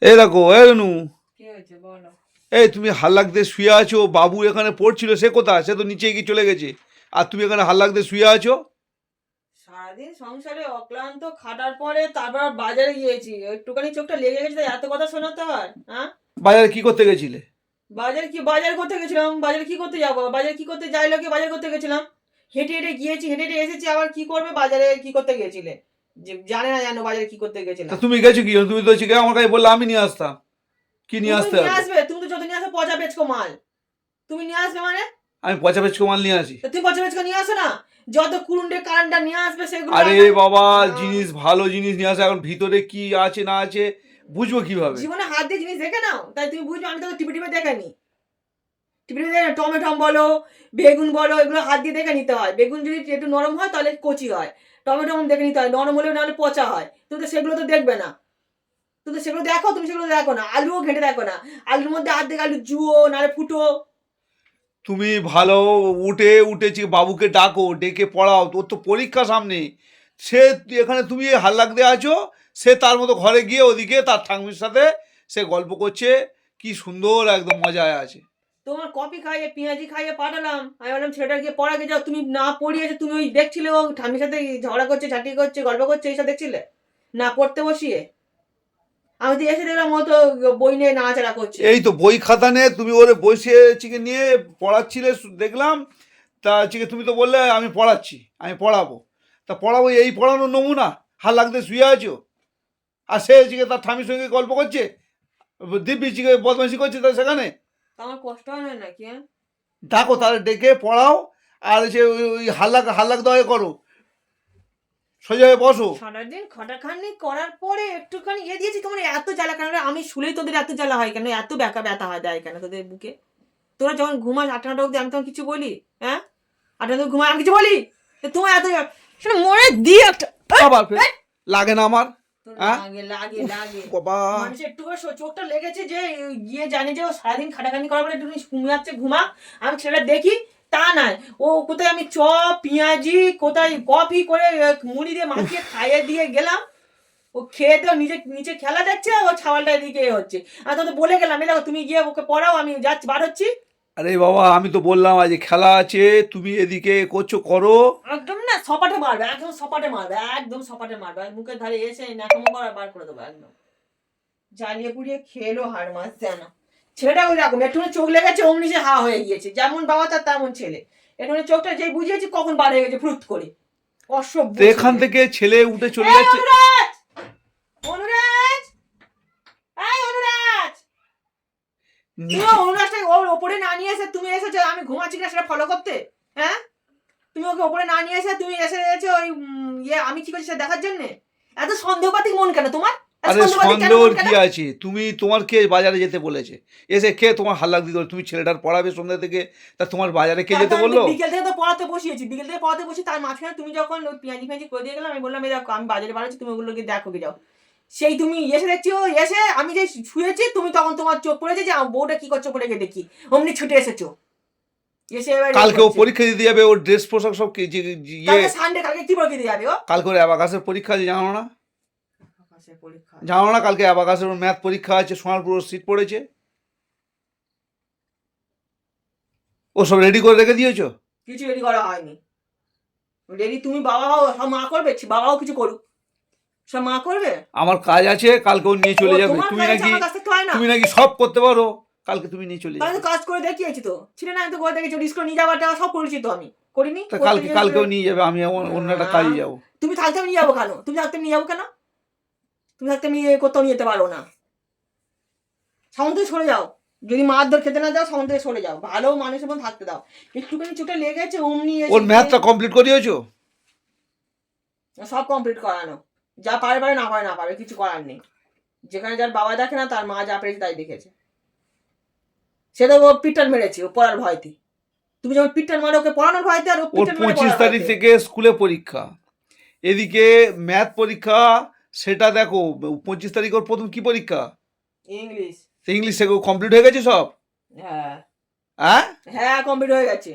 এই দেখো এই নু, কি হয়েছে বলো? এই তুমি হাল্লাক দিয়ে শুয়ে আছো, বাবু এখানে পড়ছিল, সে কোথায়? সে তো নিচে গিয়ে চলে গেছে, আর তুমি এখানে হাল্লাক দিয়ে শুয়ে আছো। সারাদিন সংসারে অক্লান্ত খাটার পরে তারপর বাজারে গিয়েছি, একটুখানি চোখটা লেগে গেছে তাই এত কথা শোনাতে হয়? হ্যাঁ, বাজারে কি করতে গেছিলে? বাজার করতে গেছিলাম। বাজার কি করতে যাবো? বাজার কি করতে যাই লোকে? বাজার করতে গেছিলাম, হেঁটে হেঁটে গিয়েছি, হেঁটে হেঁটে এসেছি। আবার কি করবে? বাজারে কি করতে গেছিলে? যে জানে না জানো বাজারে কি করতে তা গেছিলাম? তুমি গেছো কি জন্য? তুমি তো শিখে আমার কাছে বললে আমি নিয়ে আসতাম। কি নিয়ে তুমি আসতে নিয়ে হবে? আসবে? তুমি তো যত নিয়ে আসো পচা বেচকো মাল। তুমি নিয়ে আসবে মানে? আমি পচা পেঁচকো মাল নিয়ে আসি? তো তুমি পচা বেচকো নিয়ে আসো না, যত কুরুন্ডে কারেন্টটা নিয়ে আসবে সেগুলো আরে একদম বাবা, জিনিস ভালো জিনিস নিয়ে আসে, এখন ভিতরে কি আছে না আছে বুঝবো কিভাবে? জীবনে হাত দিয়ে জিনিস দেখে নাও তাই তুমি বুঝবে। আমি তো টিপে টিপে দেখেনি, টিপে টিপে দেখে টমেটো বলো, বেগুন বলো, এগুলো হাত দিয়ে দেখে নিতে হয়। বেগুন যদি একটু নরম হয় তাহলে কচি হয়, টমেটো দেখে নিতে হয়, নরম হলে নাহলে পচা হয়। তুমি তো সেগুলো তো দেখবে না, তুমি তো সেগুলো দেখো, তুমি সেগুলো দেখো না। আলুও ঘেঁটে দেখো না, আলুর মধ্যে অর্ধেক আলু জুয়ো নাহলে ফুটো। তুমি ভালো উঠেছি, বাবুকে ডাকো, ডেকে পড়াও, তোর তো পরীক্ষা সামনে। সে এখানে তুমি হাল্লাক দিয়ে আছো, সে তার মতো ঘরে গিয়ে ওদিকে তার ঠাকুমির সাথে সে গল্প করছে, কি সুন্দর একদম মজায় আছে। তোমার কপি খাইয়ে পেঁয়াজি খাইয়ে পাঠালাম, আমি বললাম ছেলেটা গিয়ে পড়াকে যাও, তুমি না পড়িয়েছে। তুমি ওই দেখছিলে ও ঠামির সাথে ঝগড়া করছে, ঝাঁটি করছে, গল্প করছে, এইসব দেখছিলে না পড়তে বসিয়ে? আমি তো এসে দেখলাম ও তো বই নিয়ে নাড়াচাড়া করছে। এই তো বই খাতা নিয়ে তুমি ওরে বসে চিকে নিয়ে পড়াচ্ছিলে, দেখলাম। তা চিকে তুমি তো বললে আমি পড়াচ্ছি, আমি পড়াবো। তা পড়াবো, এই পড়ানোর নমুনা? হাল্লাক দিয়ে শুয়ে আছো, আর সে চিকে তার ঠামির সঙ্গে গল্প করছে, দিব্যি চিকে বদমাইশি করছে তার সেখানে। আমার কষ্ট হয় না নাকি? হ্যাঁ, ডাকো, তাহলে ডেকে পড়াও। আর সে ওই হাল্লাক হাল্লাক দয়া করো, সোজা হয়ে বসো। সারাদিন খাটাখাটনি করার পরে একটুখানি দিয়েছি। তোমার এত জ্বালা কেন রে? আমি শুলেই তোদের এত জ্বালা হয় কেন? এত ব্যথা হয় দেয় কেন তোদের বুকে? তোরা যখন ঘুমাস 8টা 9টা অব্দি, আমি তখন কিছু বলি? হ্যাঁ, 8টা ঘুমাই, আমি কিছু বলি? তোমার এত শোনো মনে দিয়ে একটা আবার ফের লাগে না আমার? হ্যাঁ, লাগে লাগে উফ লাগে। বাবা। মানুষের একটু করে চোখটা লেগেছে যে গিয়ে জানে যে ও সারাদিন খাটাখানি করার পরে একটু ঘুমাচ্ছে, ঘুমা। আমি ছেলেটা দেখি তা নয়, ও কোথায় আমি চপ পেঁয়াজি কোথায় কফি করে মুড়ি দিয়ে মাখিয়ে খাইয়ে দিয়ে গেলাম। ও খেয়ে তো নিজে নিচে খেলা দেখছে, ও ছাওয়ালটা এদিকে হচ্ছে। আমি তো বলে গেলাম, এই দেখো তুমি গিয়ে ওকে পড়াও, আমি যাচ্ছি, বার হচ্ছি। আরে বাবা, আমি তো বললাম আজ খেলা আছে, তুমি এদিকে করছো করো। একদম না সপাটে মারবে, একদম সপাটে মারবে, একদম সপাটে মারবে, মুখের ধারে এসে ন্যাকামো করা বার করে দেবো একদম। জ্বালিয়ে পুড়িয়ে খেলো হাড় মাস যেন। ছেলেটা ওই রকম, একটু চোখ লেগেছে অমনি সে হা হয়ে গিয়েছে, যেমন বাবা তার তেমন ছেলে। একটু চোখটা যেই বুঝিয়েছি কখন বার হয়ে গেছে ফুরুত করে। অসভ্য তো এখান ছেলে। থেকে ছেলে উঠে চলে এই যাচ্ছে। অনুরাজ, অনুরাজ, এই অনুরাজ, তুমি নিচে অনুরাজটা ওর ওপরে না নিয়ে এসে তুমি এসেছো আমি ঘুমাচ্ছি কিনা সেটা ফলো করতে? হ্যাঁ, তুমি ওকে ওপরে না নিয়ে এসে তুমি এসেছো ওই আমি কি করছি সেটা দেখার জন্য? এত সন্দেহপাতিক মন কেন তোমার? এত আরে সন্দেহপাতিক কেন মন সন্দেহর কেন? কি আছে? তুমি, তোমার কে বাজারে যেতে বলেছে? এসে কে তোমার হাল্লাক দিতে বললো? তুমি ছেলেটার পড়াবে সন্ধ্যা থেকে, তা তোমার বাজারে কে যেতে তারপর আমি তো বললো? বিকেল থেকে তো পড়াতে বসিয়েছি, বিকেল থেকে পড়াতে বসি, তার মাঝখানে তুমি যখন ওই পেঁয়াজি ফেঁয়াজি করে দিয়ে গেলাম, আমি বললাম এই দেখো আমি বাজারে বাড়াচ্ছি, তুমি ওগুলোকে দেখো কি যাও। সেই তুমি এসে দেখছি ও এসে আমি যে শুয়েছি, তুমি তখন তোমার চোখ পড়েছে যে আমার বউটা কি করছো পড়ে গিয়ে দেখি, অমনি ছুটে এসেছো, এসে এবার এই কালকে ও করছে। পরীক্ষা দিতে যাবে, ওর ড্রেস পোশাক সব ইয়ে। কালকে সানডে, কালকে কি পরীক্ষা দিয়ে যাবে ও? কালকে ওর অ্যাবাকাসের পরীক্ষা আছে, জানো না? আকাশের পরীক্ষা আছে? জানো না কালকে অ্যাবাকাসের ওর ম্যাথ পরীক্ষা আছে, সোনারপুর সিট পড়েছে। ও সব রেডি করে রেখে দিয়েছো? কিছু রেডি করা হয়নি। রেডি তুমি বাবাও সব মা করবে, বাবাও কিছু করুক, সব মা করবে। আমার কাজ আছে, কালকে ও নিয়ে ও চলে যাবে। তোমার তুমি কাজ আছে, নাকি, আমার কাছ থেকে তো হয় না। তুমি নাকি সব করতে পারো, কালকে তুমি নিয়ে চলে তাহলে যাবে। তো কাজ করে দেখিয়েছি তো, ছিল না? আমি তো করে দেখেছি, স্কুলে নিয়ে যাওয়াটা সব করেছি তো, আমি করিনি? তা করতে কালকে, গিয়ে কালকেও নিয়ে যাবে, আমি অন্য একটা কাজে যাবো। তুমি থাকতে আমি নিয়ে যাবো কেন? তুমি থাকতে আমি নিয়ে যাবো কেন? তুমি থাকতে আমি কোথাও নিয়ে যেতে পারো না। সামন থেকে সরে যাও, যদি মারধর খেতে না যাও সামন থেকে সরে যাও, ভালো মানুষের মধ্যে থাকতে দাও। একটুখানি চোটে লেগেছে অমনি ওর এসে ম্যাথটা কমপ্লিট করিয়েছো? সব কমপ্লিট করানো। যা পারে পারে, না পারে না পারে, কিছু করার নেই। যেখানে যার বাবা দেখে না, তার মা যা পেরেছে তাই দেখেছে। সেটা ও পিটার মেরেছে ও পড়ার ভয়তে। তুমি যখন পিটার মারো ওকে পড়ানোর ভয়তে, আর ও ওর পিটার মেরে 25 পড়ার তারিখ ভয়তে। থেকে স্কুলে পরীক্ষা, এদিকে ম্যাথ পরীক্ষা। সেটা দেখো, 25 তারিখ ওর প্রথম কি পরীক্ষা? ইংলিশ। ইংলিশ থেকে কমপ্লিট হয়ে গেছে সব? হ্যাঁ, হ্যাঁ, হ্যাঁ কমপ্লিট হয়ে গেছে।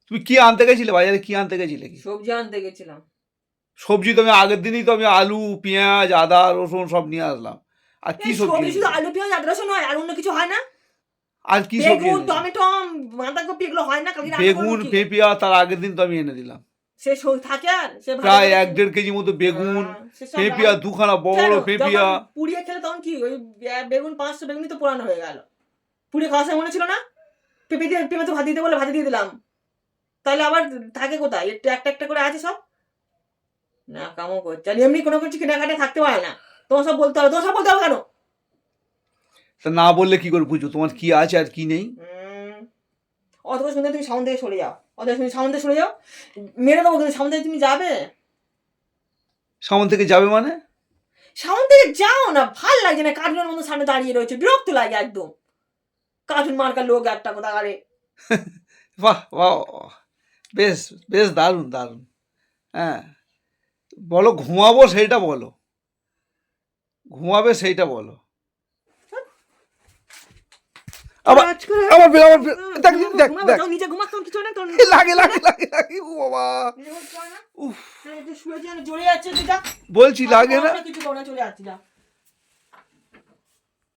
তুমি কি আনতে গেছিলে বাজারে? কি আনতে গেছিলে? কি সবজি আনতে গেছিলাম। সবজি তো আমি আগের দিনই তো আমি আলু পেঁয়াজ আদা রসুন সব নিয়ে আসলাম। আর কি এই সবজি সবজি শুধু এনেছো? আলু পেঁয়াজ আদা রসুন হয় আর অন্য কিছু হয় না? আর কি সবজি বেগুন এনেছো? টমেটো বাঁধাকপি এগুলো হয় না? কালকে রান্না করবো বেগুন কি? পেঁপিয়া তার আগের দিন তো আমি এনে দিলাম। সে থাকে আর সে ভাজা প্রায় করে 1-1.5 কেজি মতো বেগুন, সেসব পেঁপিয়া দুখানা বড় কেন বড় পেঁপিয়া। যখন পুড়িয়ে খেলে তখন কি ওই বেগুন 500 বেগুনই তো পোড়ানো হয়ে গেল। পুড়িয়ে খাওয়ার সময় মনে ছিল না? পেঁপে দিয়ে পেঁপে তো ভাত দিতে বলে ভাতে দিয়ে দিলাম। তাহলে আবার থাকে কোথায়? একটু একটা একটা করে আছে সব। না কামও করছে আর এমনি কোনো কিছু কেনাকাটা থাকতে পারে না। তোমার সব বলতে হবে, তোমার সব বলতে হবে কেন? তা না বললে কি করে বুঝবো তোমার কি আছে আর কি নেই? অত করে শুনতে তুমি সামনে থেকে সরে যাও, অত শুনে সামনে থেকে সরে যাও, মেরে দেবো কিন্তু সামনে থেকে তুমি যাবে? সামন থেকে যাবে মানে? সামনে থেকে যাও না, ভাল লাগছে না, কার্টুনের মতো সামনে দাঁড়িয়ে রয়েছে, বিরক্ত লাগে একদম। কার্টুন মার্কার লোক একটা কোথা করে। বাহ বাহ বাহ। বেশ বেশ দারুণ দারুণ। হ্যাঁ, বলো ঘুমাবো সেইটা বলো, ঘুমাবে সেইটা বলো। আবার আবার ফের আবার ফের দেখ দেখ দেখ নিজে ঘুমাস তোর কিছু না তোর লাগে লাগে লাগে লাগে ও বাবা। নিজে ঘুমাস না? উফ, শুয়ে জড়ে যাচ্ছে তুই যা। বলছি লাগে না। কিছু করো না, চলে যাচ্ছি যা।